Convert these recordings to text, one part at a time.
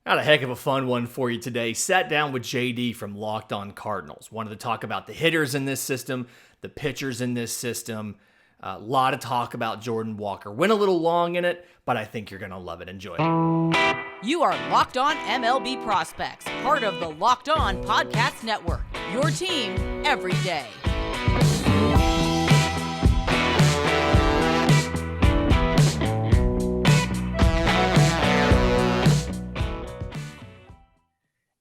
Got a heck of a fun one for you today. Sat down with JD from Locked On Cardinals. Wanted to talk about the hitters in this system, the pitchers in this system. A lot of talk about Jordan Walker. Went a little long in it, but I think you're going to love it. Enjoy it. You are Locked On MLB Prospects, part of the Locked On Podcast Network. Your team every day.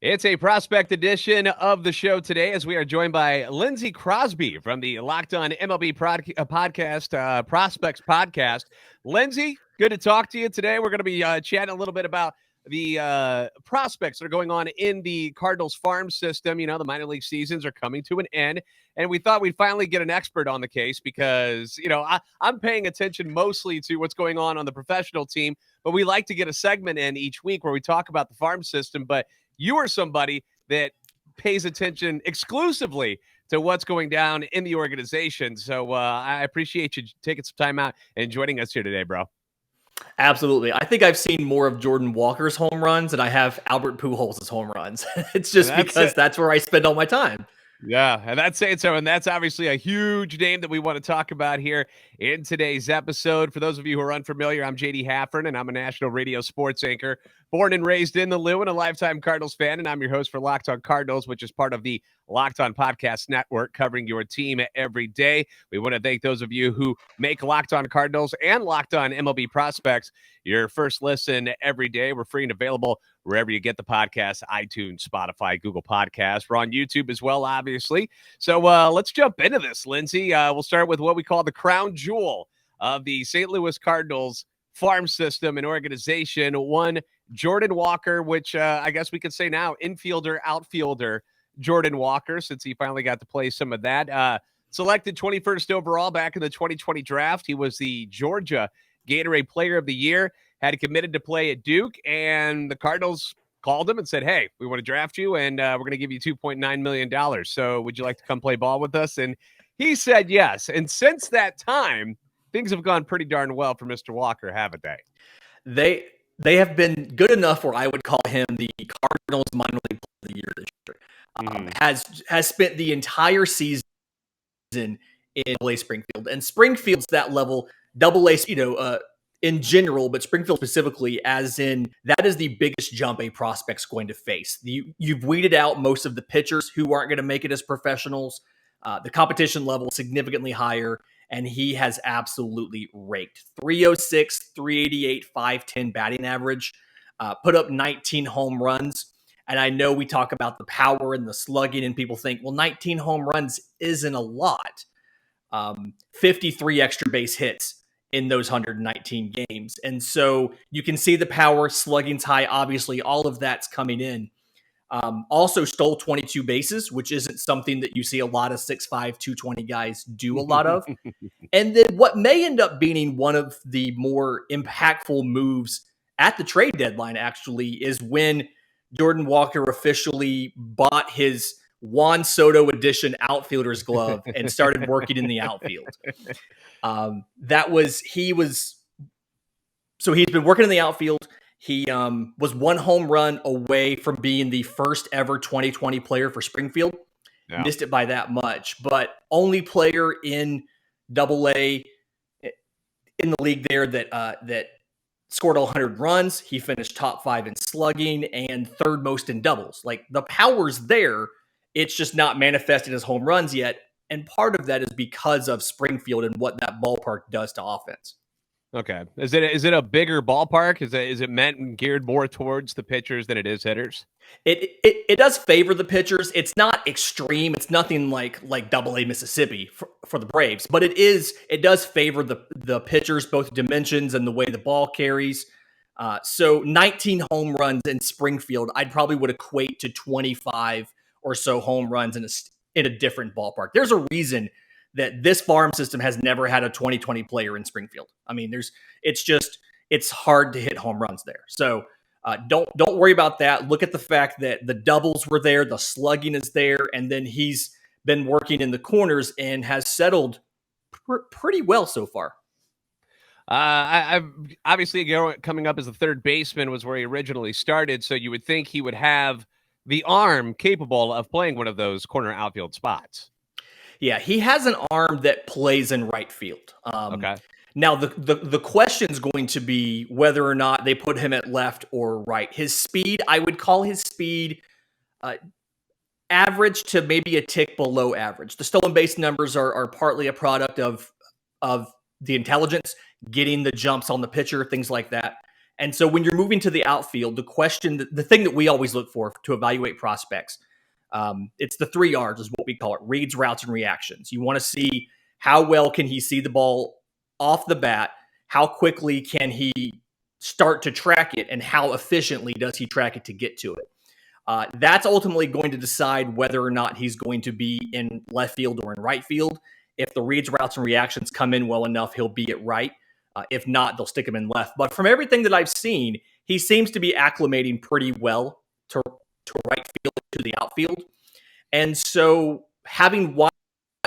It's a prospect edition of the show today as we are joined by Lindsey Crosby from the Locked On MLB Podcast, Prospects Podcast. Lindsey, good to talk to you today. We're going to be chatting a little bit about the prospects that are going on in the Cardinals farm system. You know, the minor league seasons are coming to an end, and we thought we'd finally get an expert on the case because, you know, I'm paying attention mostly to what's going on the professional team, but we like to get a segment in each week where we talk about the farm system. But you are somebody that pays attention exclusively to what's going down in the organization. So I appreciate you taking some time out and joining us here today, bro. Absolutely. I think I've seen more of Jordan Walker's home runs than I have Albert Pujols' home runs. It's just because that's where I spend all my time. Yeah, and that's saying so, and that's obviously a huge name that we want to talk about here in today's episode. For those of you who are unfamiliar, I'm JD Hafron, and I'm a national radio sports anchor, born and raised in the Lou, and a lifetime Cardinals fan, and I'm your host for Locked On Cardinals, which is part of the Locked On Podcast Network, covering your team every day. We want to thank those of you who make Locked On Cardinals and Locked On MLB Prospects your first listen every day. We're free and available wherever you get the podcast, iTunes, Spotify, Google Podcasts. We're on YouTube as well, obviously. So let's jump into this, Lindsey. We'll start with what we call the crown jewel of the St. Louis Cardinals farm system and organization. One, Jordan Walker, which I guess we could say now infielder, outfielder, Jordan Walker, since he finally got to play some of that. Selected 21st overall back in the 2020 draft. He was the Georgia Gatorade Player of the Year, had committed to play at Duke, and the Cardinals called him and said, hey, we want to draft you, and we're going to give you $2.9 million. So would you like to come play ball with us? And he said yes. And since that time, things have gone pretty darn well for Mr. Walker, haven't they? They have been good enough where I would call him the Cardinals minor league player of the year this year. Has spent the entire season in AA Springfield, and Springfield's that level, AA, in general, but Springfield specifically, as in that is the biggest jump a prospect's going to face. You've weeded out most of the pitchers who aren't going to make it as professionals. The competition level is significantly higher, and he has absolutely raked. 306, 388, 510 batting average, put up 19 home runs. And I know we talk about the power and the slugging, and people think, well, 19 home runs isn't a lot. 53 extra base hits in those 119 games. And so you can see the power, slugging's high, obviously, all of that's coming in. Also stole 22 bases, which isn't something that you see a lot of 6'5", 220 guys do a lot of. And then what may end up being one of the more impactful moves at the trade deadline, actually, is when Jordan Walker officially bought his Juan Soto edition outfielder's glove and started working in the outfield. So he's been working in the outfield. He was one home run away from being the first ever 2020 player for Springfield. Yeah. Missed it by that much, but only player in AA in the league there that scored 100 runs. He finished top 5 in slugging and third most in doubles. Like, the power's there. It's just not manifested as home runs yet. And part of that is because of Springfield and what that ballpark does to offense. Okay. Is it a bigger ballpark? Is it meant and geared more towards the pitchers than it is hitters? It does favor the pitchers. It's not extreme. It's nothing like AA Mississippi for the Braves, but it does favor the pitchers, both dimensions and the way the ball carries. So 19 home runs in Springfield, I'd probably would equate to 25 or so home runs in a different ballpark. There's a reason that this farm system has never had a 2020 player in Springfield. I mean, it's hard to hit home runs there. So don't worry about that. Look at the fact that the doubles were there, the slugging is there, and then he's been working in the corners and has settled pretty well so far. I've obviously coming up as a third baseman was where he originally started, so you would think he would have the arm capable of playing one of those corner outfield spots. Yeah, he has an arm that plays in right field. Okay. Now, the question is going to be whether or not they put him at left or right. His speed, I would call his speed average to maybe a tick below average. The stolen base numbers are partly a product of the intelligence, getting the jumps on the pitcher, things like that. And so when you're moving to the outfield, the thing that we always look for to evaluate prospects, it's the 3 R's is what we call it: reads, routes, and reactions. You want to see how well can he see the ball off the bat, how quickly can he start to track it, and how efficiently does he track it to get to it. That's ultimately going to decide whether or not he's going to be in left field or in right field. If the reads, routes, and reactions come in well enough, he'll be at right. If not, they'll stick him in left. But from everything that I've seen, he seems to be acclimating pretty well to right field, to the outfield. And so having watched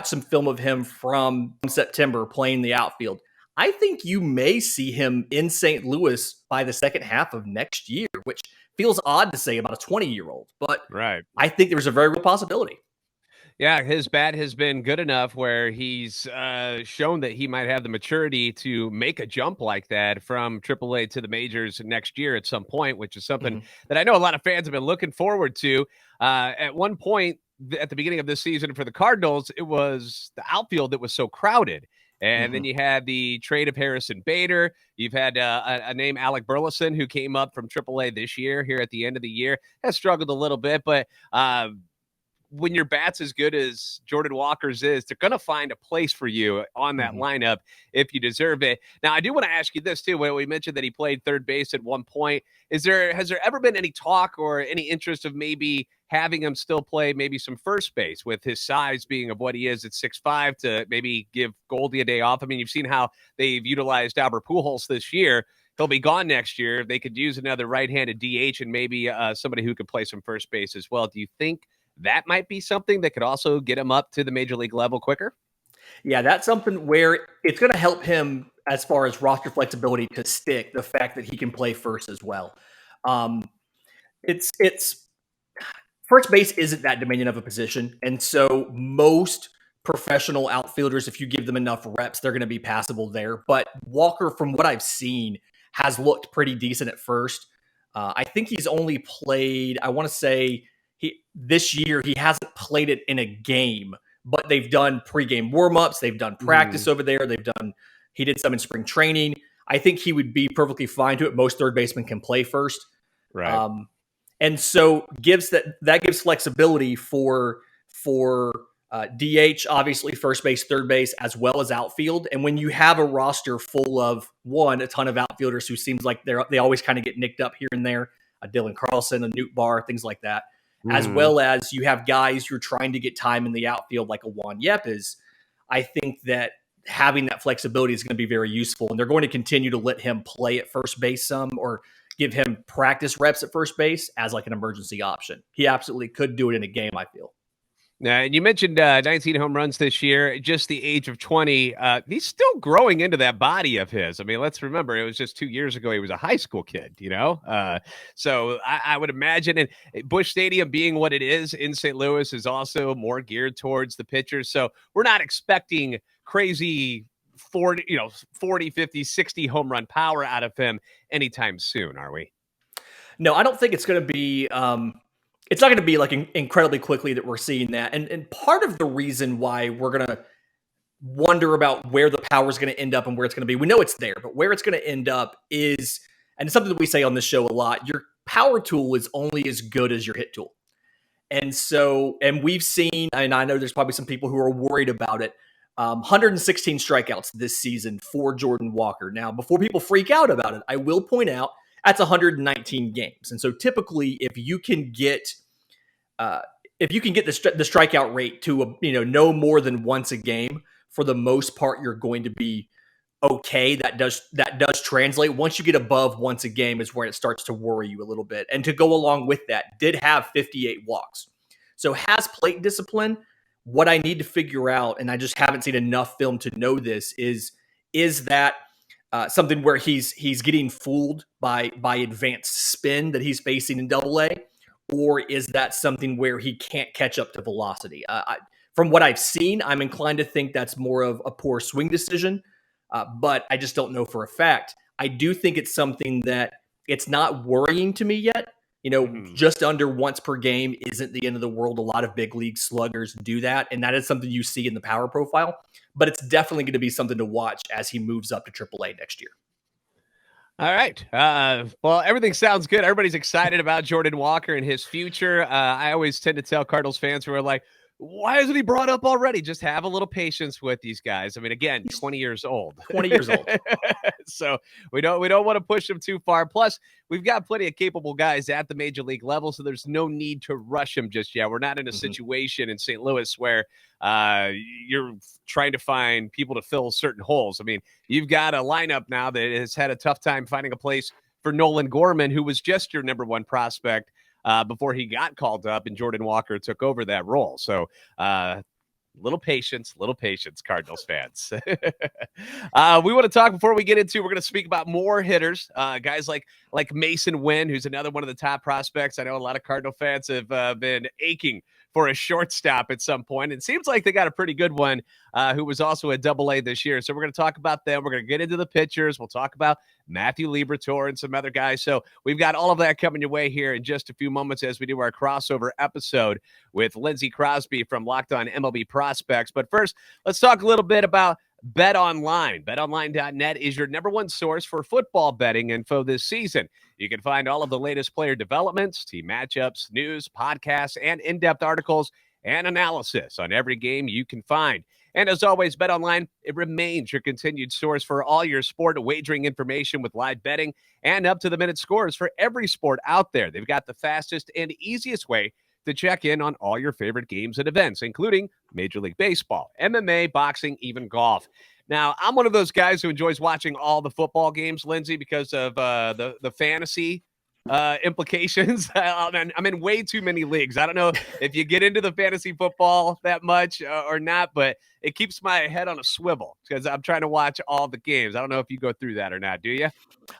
some film of him from September playing the outfield, I think you may see him in St. Louis by the second half of next year, which feels odd to say about a 20-year-old, but right. I think there's a very real possibility. Yeah, his bat has been good enough where he's shown that he might have the maturity to make a jump like that from AAA to the majors next year at some point, which is something that I know a lot of fans have been looking forward to. At one point at the beginning of this season for the Cardinals, it was the outfield that was so crowded. And then you had the trade of Harrison Bader. You've had a name, Alec Burleson, who came up from AAA this year, here at the end of the year, has struggled a little bit, but when your bat's as good as Jordan Walker's is, they're going to find a place for you on that lineup if you deserve it. Now, I do want to ask you this, too. When we mentioned that he played third base at one point, has there ever been any talk or any interest of maybe having him still play maybe some first base with his size being of what he is at 6'5" to maybe give Goldie a day off? I mean, you've seen how they've utilized Albert Pujols this year. He'll be gone next year. They could use another right-handed DH and maybe somebody who could play some first base as well. Do you think that might be something that could also get him up to the major league level quicker? Yeah, that's something where it's going to help him as far as roster flexibility to stick, the fact that he can play first as well. It's first base isn't that dominion of a position. And so most professional outfielders, if you give them enough reps, they're going to be passable there. But Walker, from what I've seen, has looked pretty decent at first. I think he's only played, I want to say, this year he hasn't played it in a game, but they've done pregame warmups, they've done practice over there, he did some in spring training. I think he would be perfectly fine to it. Most third basemen can play first, right? And so gives flexibility for DH, obviously first base, third base, as well as outfield. And when you have a roster full of a ton of outfielders who seems like they always kind of get nicked up here and there, a Dylan Carlson, a Newt Barr, things like that. As well as you have guys who are trying to get time in the outfield like a Juan Yepes, I think that having that flexibility is going to be very useful. And they're going to continue to let him play at first base some or give him practice reps at first base as like an emergency option. He absolutely could do it in a game, I feel. Now, and you mentioned 19 home runs this year, just the age of 20. He's still growing into that body of his. I mean, let's remember, it was just 2 years ago he was a high school kid, So I would imagine, and Busch Stadium being what it is in St. Louis is also more geared towards the pitchers. So we're not expecting crazy 40, 50, 60 home run power out of him anytime soon, are we? No, I don't think it's going to be it's not going to be like incredibly quickly that we're seeing that. And part of the reason why we're going to wonder about where the power is going to end up and where it's going to be, we know it's there, but where it's going to end up is, and it's something that we say on this show a lot, your power tool is only as good as your hit tool. And so, and we've seen, and I know there's probably some people who are worried about it, 116 strikeouts this season for Jordan Walker. Now, before people freak out about it, I will point out that's 119 games. And so typically if you can get the strikeout rate to no more than once a game, for the most part, you're going to be okay. That does translate. Once you get above once a game is where it starts to worry you a little bit. And to go along with that, did have 58 walks. So has plate discipline. What I need to figure out, and I just haven't seen enough film to know this, is that something where he's getting fooled by advanced spin that he's facing in Double-A, or is that something where he can't catch up to velocity? From what I've seen, I'm inclined to think that's more of a poor swing decision, but I just don't know for a fact. I do think it's something that it's not worrying to me yet. Just under once per game isn't the end of the world. A lot of big league sluggers do that, and that is something you see in the power profile. But it's definitely going to be something to watch as he moves up to AAA next year. All right. Well, everything sounds good. Everybody's excited about Jordan Walker and his future. I always tend to tell Cardinals fans who are like, why isn't he brought up already? Just have a little patience with these guys. I mean, again, 20 years old. 20 years old. So we don't want to push him too far. Plus, we've got plenty of capable guys at the major league level, so there's no need to rush him just yet. We're not in a situation in St. Louis where you're trying to find people to fill certain holes. I mean, you've got a lineup now that has had a tough time finding a place for Nolan Gorman, who was just your number one prospect before he got called up and Jordan Walker took over that role. So little patience, Cardinals fans. We want to talk before we get into, we're going to speak about more hitters, guys like Mason Winn, who's another one of the top prospects. I know a lot of Cardinal fans have been aching for a shortstop at some point. It seems like they got a pretty good one who was also at Double-A this year. So we're going to talk about them. We're going to get into the pitchers. We'll talk about Matthew Liberatore and some other guys. So we've got all of that coming your way here in just a few moments as we do our crossover episode with Lindsey Crosby from Locked On MLB Prospects. But first, let's talk a little bit about BetOnline. BetOnline.net is your number one source for football betting info this season. You can find all of the latest player developments, team matchups, news, podcasts, and in-depth articles and analysis on every game you can find. And as always, BetOnline, it remains your continued source for all your sport wagering information with live betting and up-to-the-minute scores for every sport out there. They've got the fastest and easiest way to check in on all your favorite games and events, including Major League Baseball, MMA, boxing, even golf. Now, I'm one of those guys who enjoys watching all the football games, Lindsey, because of the fantasy implications. I'm in way too many leagues. I don't know if you get into the fantasy football that much or not, but it keeps my head on a swivel because I'm trying to watch all the games. I don't know if you go through that or not. Do you?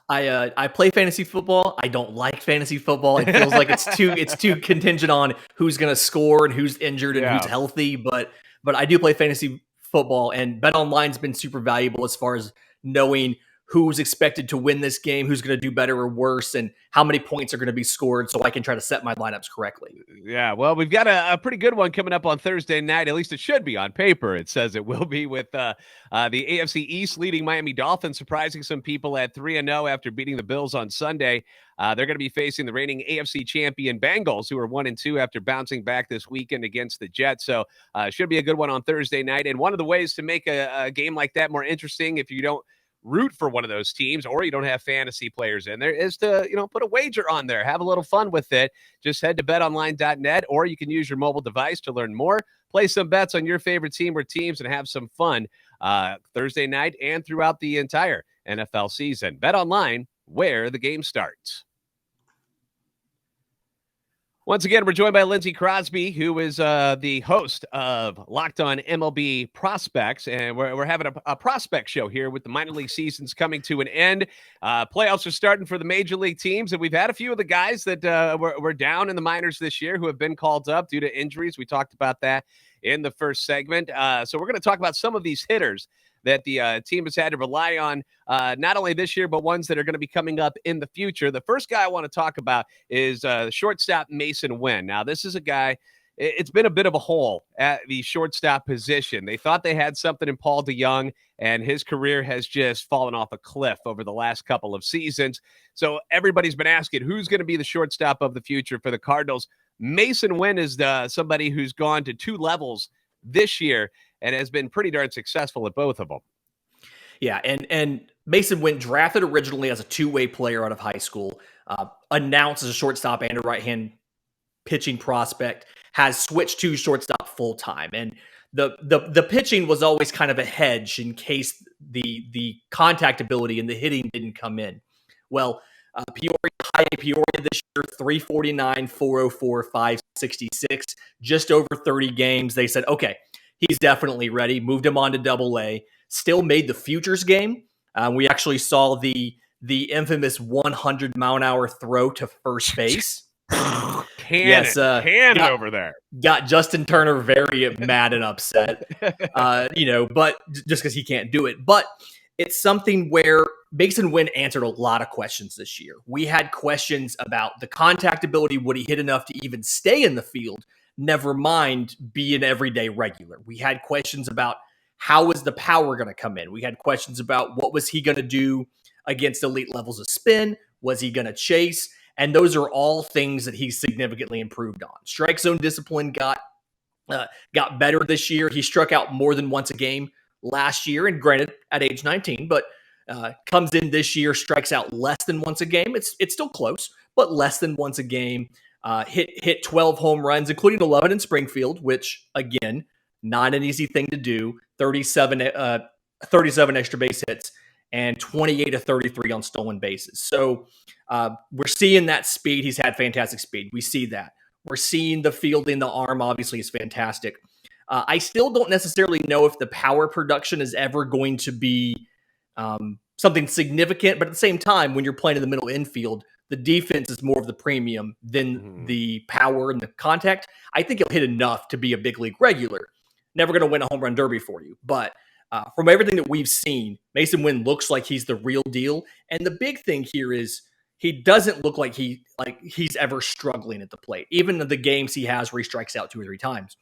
I play fantasy football. I don't like fantasy football. It feels like it's too contingent on who's going to score and who's injured and who's healthy. But I do play fantasy football, and BetOnline's been super valuable as far as knowing who's expected to win this game, who's going to do better or worse, and how many points are going to be scored so I can try to set my lineups correctly. Yeah, well, we've got a pretty good one coming up on Thursday night. At least it should be on paper. It says it will be with the AFC East leading Miami Dolphins, surprising some people at 3-0 after beating the Bills on Sunday. They're going to be facing the reigning AFC champion Bengals, who are 1-2 after bouncing back this weekend against the Jets. So should be a good one on Thursday night. And one of the ways to make a game like that more interesting, if you don't root for one of those teams or you don't have fantasy players in there, is to, put a wager on there. Have a little fun with it. Just head to betonline.net, or you can use your mobile device to learn more. Play some bets on your favorite team or teams and have some fun Thursday night and throughout the entire NFL season. BetOnline, where the game starts. Once again, we're joined by Lindsey Crosby, who is the host of Locked On MLB Prospects, and we're having a prospect show here with the minor league seasons coming to an end. Playoffs are starting for the major league teams, and we've had a few of the guys that were down in the minors this year who have been called up due to injuries. We talked about that in the first segment. So we're going to talk about some of these hitters that the team has had to rely on not only this year, but ones that are going to be coming up in the future. The first guy I want to talk about is shortstop Mason Winn. Now, this is a guy, it's been a bit of a hole at the shortstop position. They thought they had something in Paul DeYoung, and his career has just fallen off a cliff over the last couple of seasons. So everybody's been asking, who's going to be the shortstop of the future for the Cardinals? Mason Winn is somebody who's gone to 2 levels this year and has been pretty darn successful at both of them. Yeah, and Mason Winn, drafted originally as a two-way player out of high school, announced as a shortstop and a right-hand pitching prospect, has switched to shortstop full-time. And the pitching was always kind of a hedge in case the contact ability and the hitting didn't come in. Well, Peoria this year, 349, 404, 566, just over 30 games. They said, okay, he's definitely ready. Moved him on to Double-A. Still made the futures game, We actually saw the infamous 100-mile-an-hour throw to first base. Cannon over there. Got Justin Turner very mad and upset, but just because he can't do it. But it's something where Mason Winn answered a lot of questions this year. We had questions about the contact ability. Would he hit enough to even stay in the field? Never mind be an everyday regular. We had questions about how was the power going to come in? We had questions about what was he going to do against elite levels of spin? Was he going to chase? And those are all things that he's significantly improved on. Strike zone discipline got better this year. He struck out more than once a game last year, and granted, at age 19, but comes in this year, strikes out less than once a game. It's still close, but less than once a game. Hit 12 home runs, including 11 in Springfield, which, again, not an easy thing to do. 37 extra base hits and 28 of 33 on stolen bases. So we're seeing that speed. He's had fantastic speed. We see that. We're seeing the fielding, the arm obviously is fantastic. I still don't necessarily know if the power production is ever going to be something significant, but at the same time, when you're playing in the middle infield, the defense is more of the premium than the power and the contact. I think he'll hit enough to be a big league regular. Never going to win a home run derby for you, but from everything that we've seen, Mason Winn looks like he's the real deal. And the big thing here is he doesn't look like he's ever struggling at the plate. Even in the games he has where he strikes out 2 or 3 times,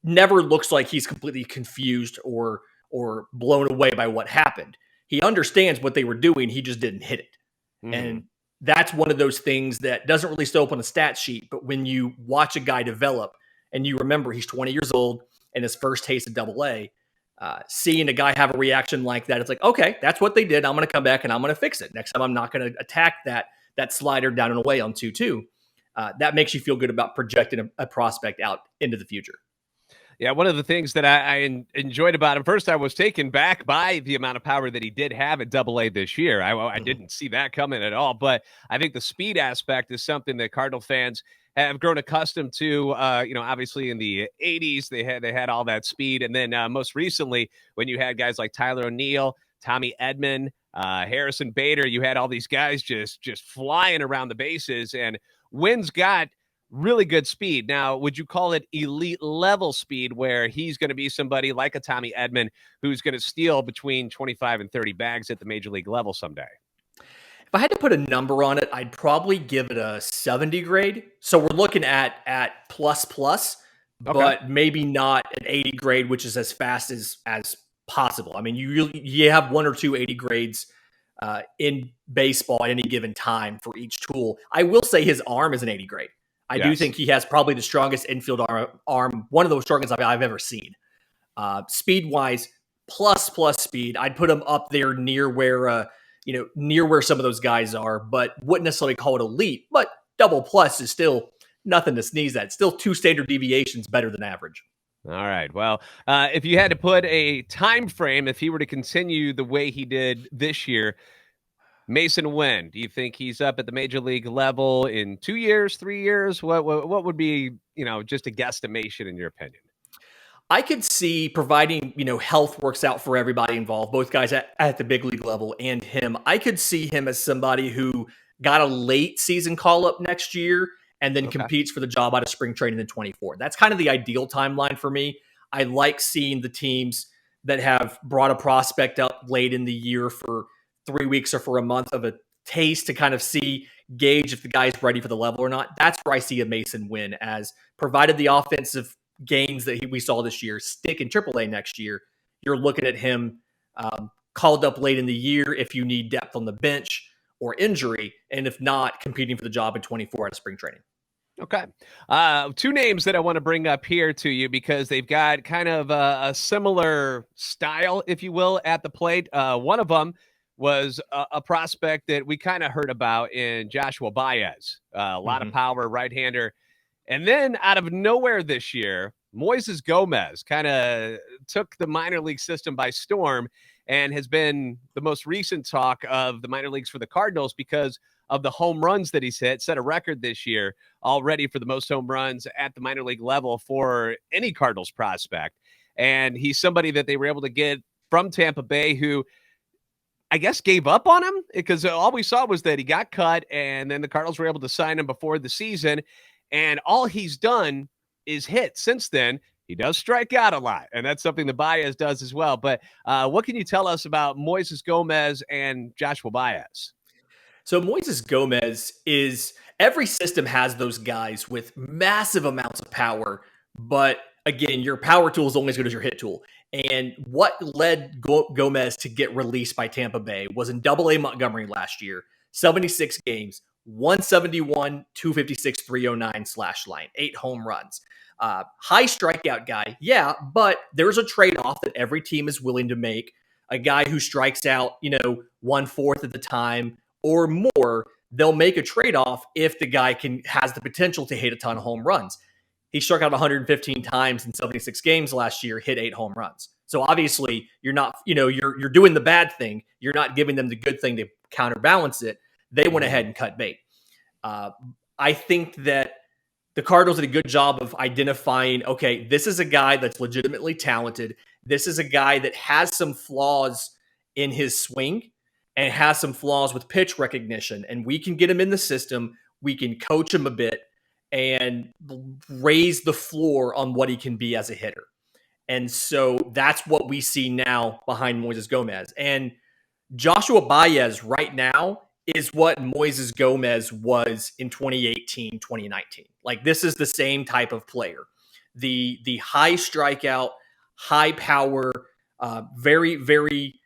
never looks like he's completely confused or blown away by what happened. He understands what they were doing. He just didn't hit it. And that's one of those things that doesn't really show up on a stat sheet. But when you watch a guy develop and you remember he's 20 years old and his first taste of AA, seeing a guy have a reaction like that, it's like, okay, that's what they did. I'm going to come back and I'm going to fix it. Next time I'm not going to attack that slider down and away on 2-2. That makes you feel good about projecting a prospect out into the future. Yeah, one of the things that I enjoyed about him, first, I was taken back by the amount of power that he did have at AA this year. I didn't see that coming at all, but I think the speed aspect is something that Cardinal fans have grown accustomed to. Obviously in the 80s, they had all that speed. And then most recently, when you had guys like Tyler O'Neill, Tommy Edman, Harrison Bader, you had all these guys just flying around the bases, and Wynn's got really good speed. Now, would you call it elite level speed where he's going to be somebody like a Tommy Edman who's going to steal between 25 and 30 bags at the major league level someday? If I had to put a number on it, I'd probably give it a 70 grade. So we're looking at plus, but maybe not an 80 grade, which is as fast as possible. I mean, you have 1 or 2 80 grades in baseball at any given time for each tool. I will say his arm is an 80 grade. I do think he has probably the strongest infield arm, one of the strongest I've ever seen. Speed-wise, plus speed, I'd put him up there near where some of those guys are, but wouldn't necessarily call it elite. But double plus is still nothing to sneeze at. Still 2 standard deviations better than average. All right. Well, if you had to put a time frame, if he were to continue the way he did this year, Mason Winn, do you think he's up at the major league level in 2 years, 3 years? What would be, just a guesstimation in your opinion? I could see, providing, health works out for everybody involved, both guys at the big league level and him. I could see him as somebody who got a late season call up next year and then competes for the job out of spring training in 24. That's kind of the ideal timeline for me. I like seeing the teams that have brought a prospect up late in the year for 3 weeks or for a month of a taste to kind of gauge if the guy's ready for the level or not. That's where I see a Mason Winn as, provided the offensive gains that we saw this year stick in AAA next year. You're looking at him called up late in the year if you need depth on the bench or injury, and if not, competing for the job in 24 out of spring training. Okay. 2 names that I want to bring up here to you because they've got kind of a similar style, if you will, at the plate. One of them was a prospect that we kind of heard about in Joshua Baez. A lot of power, right-hander. And then out of nowhere this year, Moises Gomez kind of took the minor league system by storm and has been the most recent talk of the minor leagues for the Cardinals because of the home runs that he's hit. Set a record this year already for the most home runs at the minor league level for any Cardinals prospect. And he's somebody that they were able to get from Tampa Bay who I guess, gave up on him because all we saw was that he got cut and then the Cardinals were able to sign him before the season. And all he's done is hit since then. He does strike out a lot, and that's something that Baez does as well. But what can you tell us about Moises Gomez and Joshua Baez? So Moises Gomez is every system has those guys with massive amounts of power, but again, your power tool is only as good as your hit tool. And what led Gomez to get released by Tampa Bay was in Double-A Montgomery last year, 76 games, 171, 256, 309 slash line, 8 home runs. High strikeout guy, yeah, but there's a trade-off that every team is willing to make. A guy who strikes out, 1/4 of the time or more, they'll make a trade-off if the guy has the potential to hit a ton of home runs. He struck out 115 times in 76 games last year, hit 8 home runs. So obviously you're not, you're doing the bad thing. You're not giving them the good thing to counterbalance it. They went ahead and cut bait. I think that the Cardinals did a good job of identifying, okay, this is a guy that's legitimately talented. This is a guy that has some flaws in his swing and has some flaws with pitch recognition. And we can get him in the system. We can coach him a bit and raise the floor on what he can be as a hitter. And so that's what we see now behind Moises Gomez. And Joshua Baez right now is what Moises Gomez was in 2018, 2019. Like, this is the same type of player. The high strikeout, high power, very, very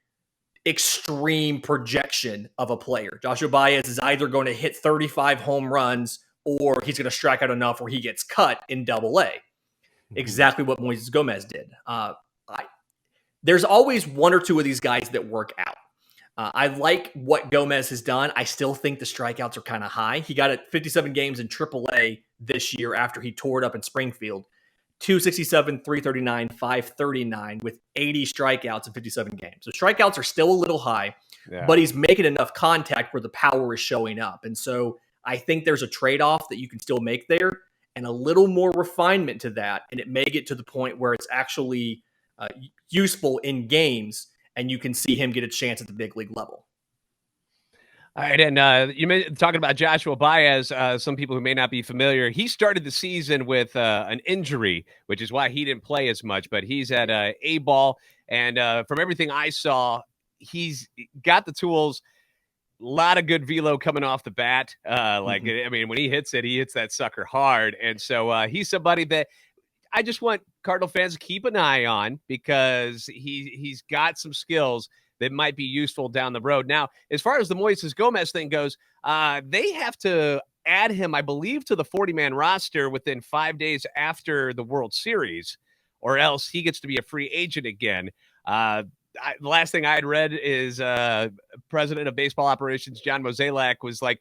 extreme projection of a player. Joshua Baez is either going to hit 35 home runs or he's going to strike out enough where he gets cut in Double-A. Exactly what Moises Gomez did. There's always one or two of these guys that work out. I like what Gomez has done. I still think the strikeouts are kind of high. He got it 57 games in Triple-A this year after he tore it up in Springfield. 267, 339, 539 with 80 strikeouts in 57 games. So strikeouts are still a little high, but he's making enough contact where the power is showing up. And so I think there's a trade-off that you can still make there and a little more refinement to that. And it may get to the point where it's actually useful in games and you can see him get a chance at the big league level. All right, and you talking about Joshua Baez, some people who may not be familiar, he started the season with an injury, which is why he didn't play as much, but he's at A-ball, and from everything I saw, he's got the tools, a lot of good velo coming off the bat. I mean, when he hits that sucker hard, and so he's somebody that I just want Cardinal fans to keep an eye on because he's got some skills that might be useful down the road. Now, as far as the Moises Gomez thing goes, they have to add him, I believe, to the 40-man roster within 5 days after the World Series, or else he gets to be a free agent again. The last thing I had read is President of Baseball Operations John Mozeliak was like,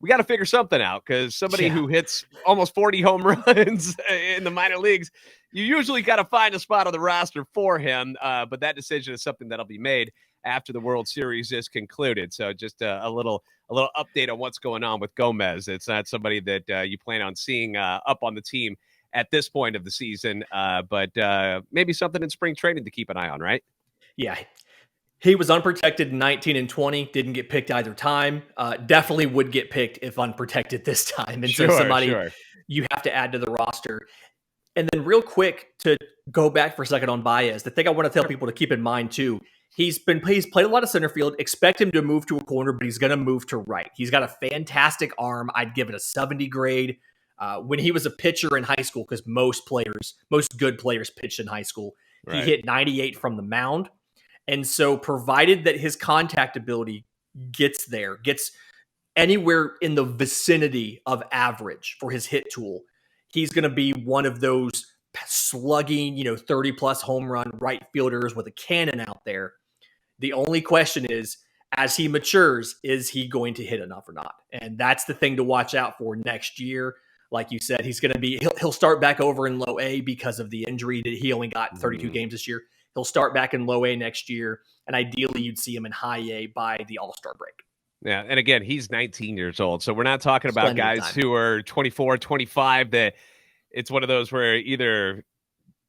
we got to figure something out because somebody who hits almost 40 home runs in the minor leagues, you usually got to find a spot on the roster for him. But that decision is something that'll be made after the World Series is concluded. So just a little update on what's going on with Gomez. It's not somebody that you plan on seeing up on the team at this point of the season, but maybe something in spring training to keep an eye on, right? Yeah. He was unprotected in 19 and 20, didn't get picked either time. Definitely would get picked if unprotected this time. And so somebody you have to add to the roster. And then real quick to go back for a second on Baez, the thing I want to tell people to keep in mind too, he's played a lot of center field. Expect him to move to a corner, but he's going to move to right. He's got a fantastic arm. I'd give it a 70 grade. When he was a pitcher in high school, because most good players pitched in high school, he hit 98 from the mound. And so provided that his contact ability gets anywhere in the vicinity of average for his hit tool, he's going to be one of those slugging, 30-plus home run right fielders with a cannon out there. The only question is, as he matures, is he going to hit enough or not? And that's the thing to watch out for next year. Like you said, he'll start back over in low A because of the injury that he only got 32 games this year. He'll start back in low A next year, and ideally you'd see him in high A by the All-Star break. Yeah, and again, he's 19 years old, so we're not talking about guys who are 24, 25 that it's one of those where either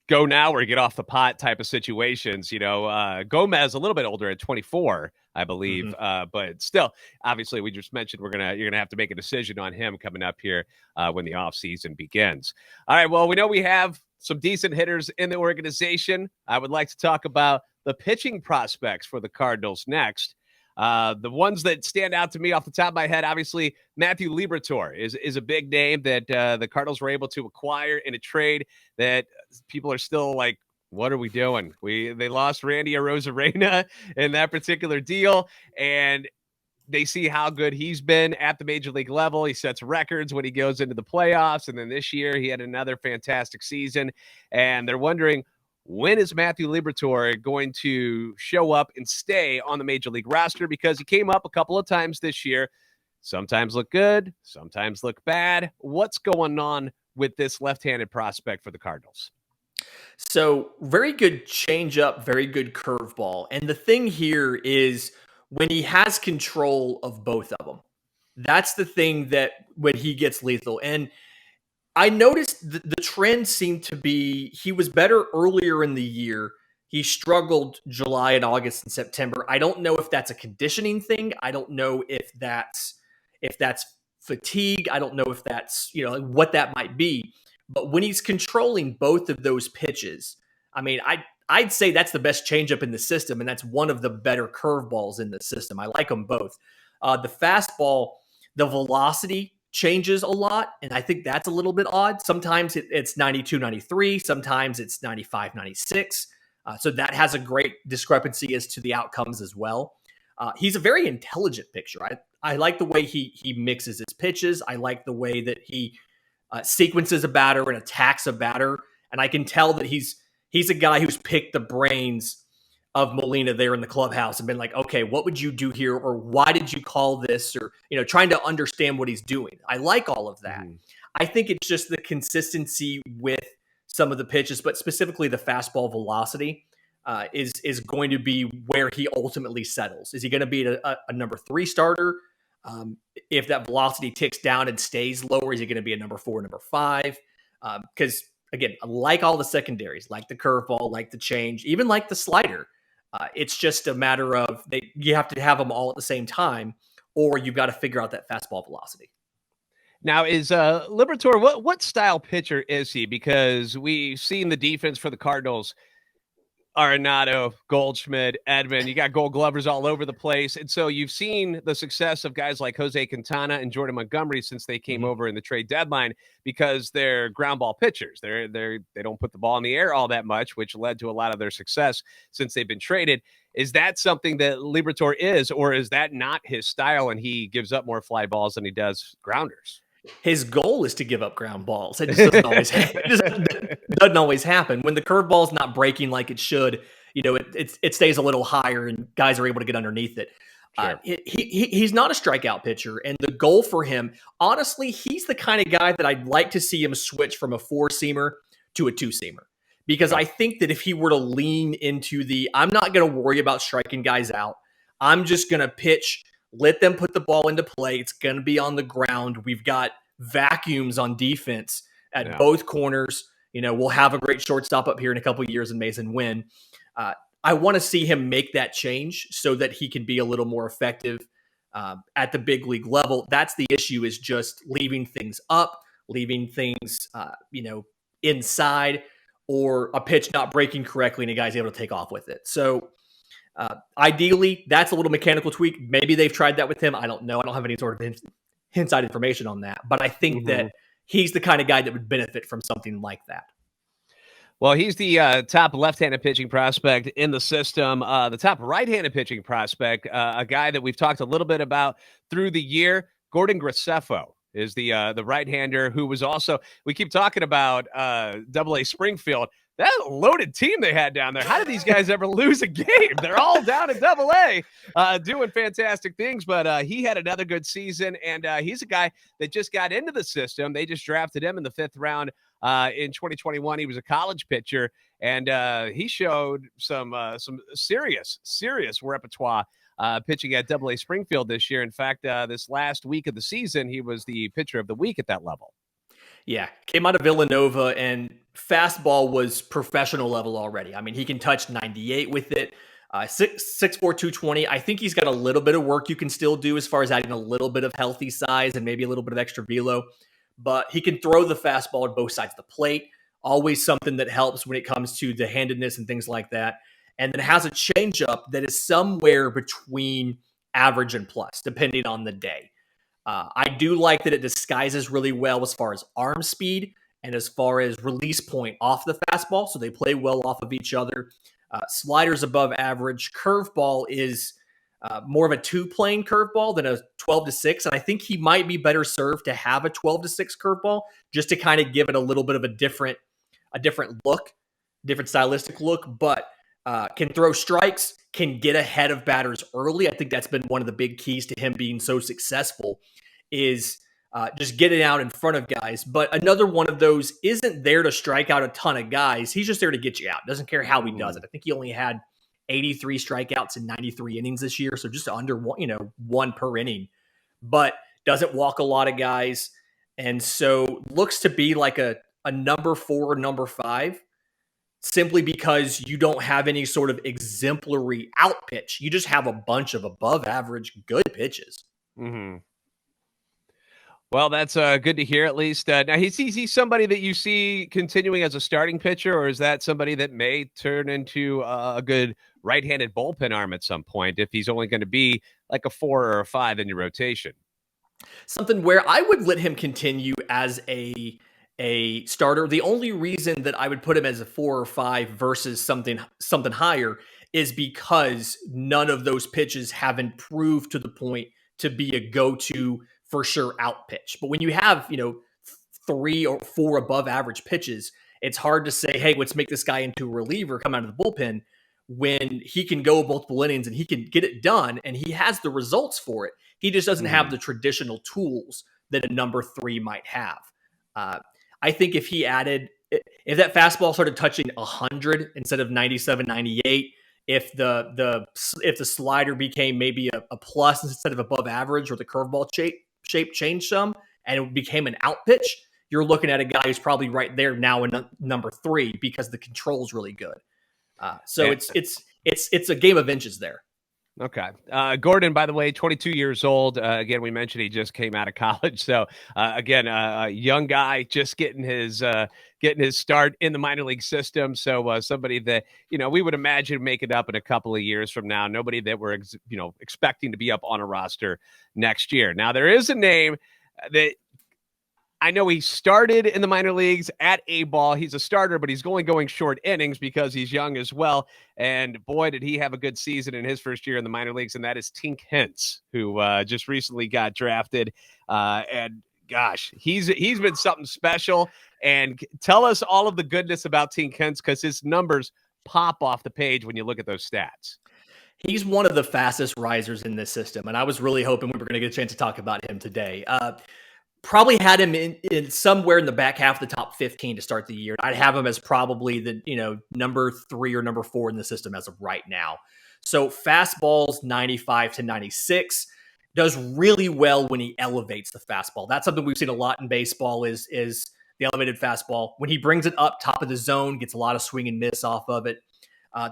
go now or get off the pot type of situations. Gomez a little bit older at 24, I believe, but still, obviously, we just mentioned you're gonna have to make a decision on him coming up here when the offseason begins. All right, well, we know we have some decent hitters in the organization. I would like to talk about the pitching prospects for the Cardinals next. The ones that stand out to me off the top of my head, obviously, Matthew Liberatore is a big name that the Cardinals were able to acquire in a trade that people are still like, what are we doing? They lost Randy Arozarena in that particular deal, and they see how good he's been at the major league level. He sets records when he goes into the playoffs, and then this year he had another fantastic season, and they're wondering, when is Matthew Liberatore going to show up and stay on the major league roster? Because he came up a couple of times this year. Sometimes look good, sometimes look bad. What's going on with this left-handed prospect for the Cardinals? So very good changeup, very good curveball. And the thing here is when he has control of both of them, that's the thing that when he gets lethal. And I noticed the trend seemed to be he was better earlier in the year. He struggled July and August and September. I don't know if that's a conditioning thing. I don't know if that's fatigue. I don't know if that's, what that might be. But when he's controlling both of those pitches, I mean, I'd say that's the best changeup in the system, and that's one of the better curveballs in the system. I like them both. The fastball, the velocity changes a lot, and I think that's a little bit odd. Sometimes it's 92, 93. Sometimes it's 95, 96. So that has a great discrepancy as to the outcomes as well. He's a very intelligent pitcher. I like the way he mixes his pitches. I like the way that he sequences a batter and attacks a batter. And I can tell that he's a guy who's picked the brains of Molina there in the clubhouse and been like, okay, what would you do here? Or why did you call this? Or, trying to understand what he's doing. I like all of that. I think it's just the consistency with some of the pitches, but specifically the fastball velocity is going to be where he ultimately settles. Is he going to be a number 3 starter? If that velocity ticks down and stays lower, is he going to be a number 4, number 5? Because again, like all the secondaries, like the curveball, like the change, even like the slider, it's just a matter of you have to have them all at the same time, or you've got to figure out that fastball velocity. Now, is Liberatore, what style pitcher is he? Because we've seen the defense for the Cardinals, Arenado, Goldschmidt, Edman, you got Gold Glovers all over the place. And so you've seen the success of guys like Jose Quintana and Jordan Montgomery since they came over in the trade deadline because they're ground ball pitchers. They don't put the ball in the air all that much, which led to a lot of their success since they've been traded. Is that something that Liberatore is, or is that not his style and he gives up more fly balls than he does grounders? His goal is to give up ground balls. It just doesn't always happen. When the curveball's not breaking like it should, it stays a little higher and guys are able to get underneath it. Sure. He's not a strikeout pitcher, and the goal for him, honestly, he's the kind of guy that I'd like to see him switch from a 4-seamer to a 2-seamer. Because I think that if he were to lean into I'm not going to worry about striking guys out. I'm just going to pitch, let them put the ball into play. It's going to be on the ground. We've got vacuums on defense at both corners. We'll have a great shortstop up here in a couple of years in Mason Winn. I want to see him make that change so that he can be a little more effective at the big league level. That's the issue, is just leaving things up, leaving things, inside, or a pitch not breaking correctly and a guy's able to take off with it. So ideally, that's a little mechanical tweak. Maybe they've tried that with him. I don't know. I don't have any sort of inside information on that. But I think that he's the kind of guy that would benefit from something like that. Well, he's the top left-handed pitching prospect in the system. The top right-handed pitching prospect, a guy that we've talked a little bit about through the year, Gordon Graceffo, is the right-hander who was also, we keep talking about AA Springfield. That loaded team they had down there. How did these guys ever lose a game? They're all down in AA, doing fantastic things. But he had another good season, and he's a guy that just got into the system. They just drafted him in the 5th round in 2021. He was a college pitcher, and he showed some serious repertoire pitching at AA Springfield this year. In fact, this last week of the season, he was the pitcher of the week at that level. Yeah, came out of Villanova, and fastball was professional level already. I mean, he can touch 98 with it. 6'4", 220. I think he's got a little bit of work you can still do as far as adding a little bit of healthy size and maybe a little bit of extra velo. But he can throw the fastball at both sides of the plate. Always something that helps when it comes to the handedness and things like that. And then has a changeup that is somewhere between average and plus, depending on the day. I do like that it disguises really well as far as arm speed and as far as release point off the fastball. So they play well off of each other. Sliders above average. Curveball is more of a 2-plane curveball than a 12-6. And I think he might be better served to have a 12-6 curveball just to kind of give it a little bit of a different look, different stylistic look, but can throw strikes, can get ahead of batters early. I think that's been one of the big keys to him being so successful is just getting out in front of guys. But another one of those isn't there to strike out a ton of guys. He's just there to get you out. Doesn't care how he does it. I think he only had 83 strikeouts in 93 innings this year. So just under one per inning, but doesn't walk a lot of guys. And so looks to be like a number 4 or number 5, simply because you don't have any sort of exemplary out pitch. You just have a bunch of above average good pitches. Mm-hmm. Well, that's good to hear at least. Now, he's somebody that you see continuing as a starting pitcher, or is that somebody that may turn into a good right-handed bullpen arm at some point if he's only going to be like a 4 or a 5 in your rotation? Something where I would let him continue as a starter. The only reason that I would put him as a 4 or 5 versus something higher is because none of those pitches have improved to the point to be a go-to for sure out pitch. But when you have, 3 or 4 above average pitches, it's hard to say, hey, let's make this guy into a reliever, come out of the bullpen, when he can go multiple innings and he can get it done and he has the results for it. He just doesn't have the traditional tools that a number 3 might have. I think if that fastball started touching 100 instead of 97, 98, if the slider became maybe a plus instead of above average, or the curveball shape changed some and it became an out pitch, you're looking at a guy who's probably right there now in number 3 because the control's really good. So it's a game of inches there. Okay. Gordon, by the way, 22 years old. Again, we mentioned he just came out of college. So again, a young guy just getting his start in the minor league system. So somebody that, we would imagine make it up in a couple of years from now. Nobody that we're, expecting to be up on a roster next year. Now, there is a name that I know he started in the minor leagues at A-ball. He's a starter, but he's only going short innings because he's young as well. And boy, did he have a good season in his first year in the minor leagues. And that is Tink Hence, who just recently got drafted. And gosh, he's been something special. And tell us all of the goodness about Tink Hence, because his numbers pop off the page when you look at those stats. He's one of the fastest risers in this system. And I was really hoping we were going to get a chance to talk about him today. Probably had him in somewhere in the back half of the top 15 to start the year. I'd have him as probably the number 3 or number 4 in the system as of right now. So fastballs 95 to 96, does really well when he elevates the fastball. That's something we've seen a lot in baseball is the elevated fastball. When he brings it up top of the zone, gets a lot of swing and miss off of it.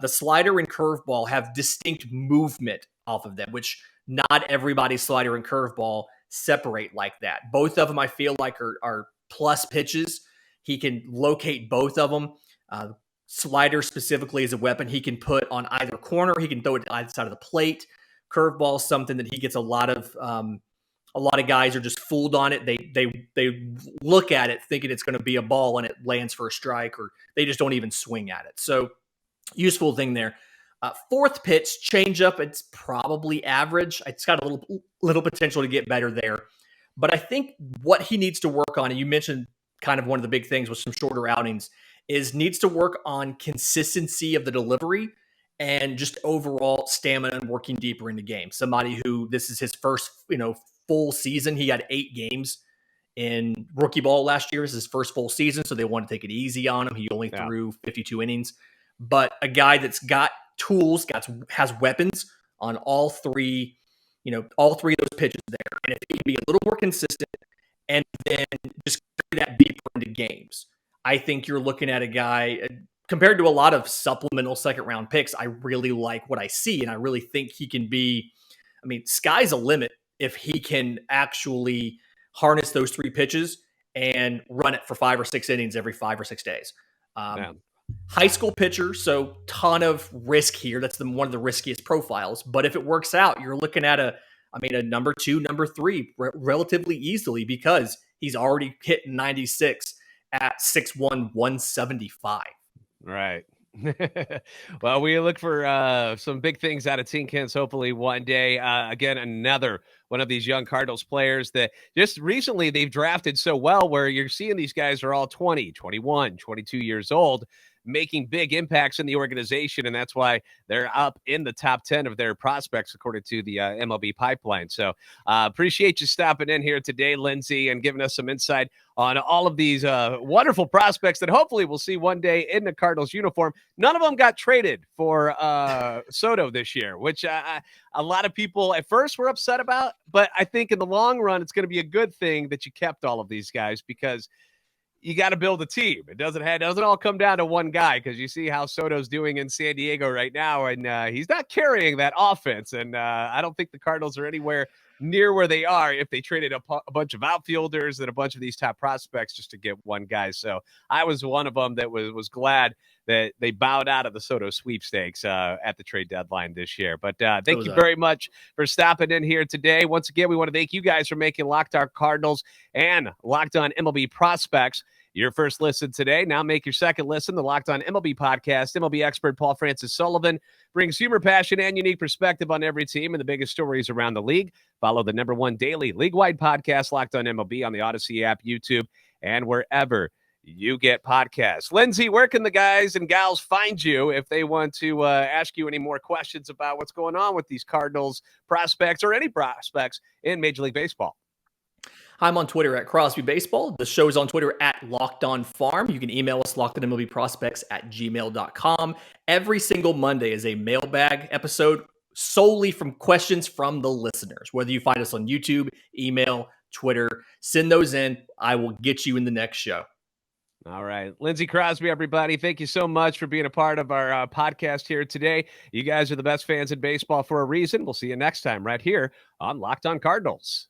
The slider and curveball have distinct movement off of them, which not everybody's slider and curveball separate like that. Both of them, I feel like, are plus pitches. He can locate both of them. Slider specifically is a weapon he can put on either corner. He can throw it to either side of the plate. Curveball is something that he gets a lot of guys are just fooled on it. They look at it thinking it's going to be a ball and it lands for a strike, or they just don't even swing at it. So useful thing there. Fourth pitch, changeup, it's probably average. It's got a little potential to get better there. But I think what he needs to work on, and you mentioned kind of one of the big things with some shorter outings, is needs to work on consistency of the delivery and just overall stamina and working deeper in the game. Somebody who this is his first, full season. He had 8 games in rookie ball last year. This is his first full season, so they want to take it easy on him. He only threw 52 innings. But a guy that's got tools, has weapons on all three of those pitches there. And if he can be a little more consistent and then just carry that deeper into games, I think you're looking at a guy compared to a lot of supplemental second round picks. I really like what I see, and I really think he can be. I mean, sky's a limit if he can actually harness those 3 pitches and run it for 5 or 6 innings every 5 or 6 days. High school pitcher, so ton of risk here. That's one of the riskiest profiles. But if it works out, you're looking at a number 2, number 3 relatively easily because he's already hit 96 at 6'1", 175. Right. Well, we look for some big things out of Tink Hence hopefully one day. Again, another one of these young Cardinals players that just recently they've drafted so well where you're seeing these guys are all 20, 21, 22 years old, making big impacts in the organization, and that's why they're up in the top 10 of their prospects according to the MLB pipeline. So appreciate you stopping in here today, Lindsey, and giving us some insight on all of these wonderful prospects that hopefully we'll see one day in the Cardinals uniform. None of them got traded for Soto this year, which a lot of people at first were upset about, but I think in the long run, it's going to be a good thing that you kept all of these guys because you got to build a team. It doesn't all come down to one guy because you see how Soto's doing in San Diego right now, and he's not carrying that offense. And I don't think the Cardinals are anywhere near where they are if they traded a bunch of outfielders and a bunch of these top prospects just to get one guy. So I was one of them that was glad that they bowed out of the Soto sweepstakes at the trade deadline this year. But thank you very much for stopping in here today. Once again, we want to thank you guys for making Locked On Cardinals and Locked On MLB Prospects your first listen today. Now make your second listen. The Locked On MLB podcast. MLB expert Paul Francis Sullivan brings humor, passion, and unique perspective on every team and the biggest stories around the league. Follow the #1 daily league-wide podcast, Locked On MLB, on the Odyssey app, YouTube, and wherever you get podcasts. Lindsey, where can the guys and gals find you if they want to ask you any more questions about what's going on with these Cardinals prospects or any prospects in Major League Baseball? I'm on Twitter at Crosby Baseball. The show's on Twitter at Locked On Farm. You can email us lockedonmlbprospects@gmail.com. Every single Monday is a mailbag episode solely from questions from the listeners. Whether you find us on YouTube, email, Twitter, send those in. I will get you in the next show. All right. Lindsey Crosby, everybody, thank you so much for being a part of our podcast here today. You guys are the best fans in baseball for a reason. We'll see you next time right here on Locked On Cardinals.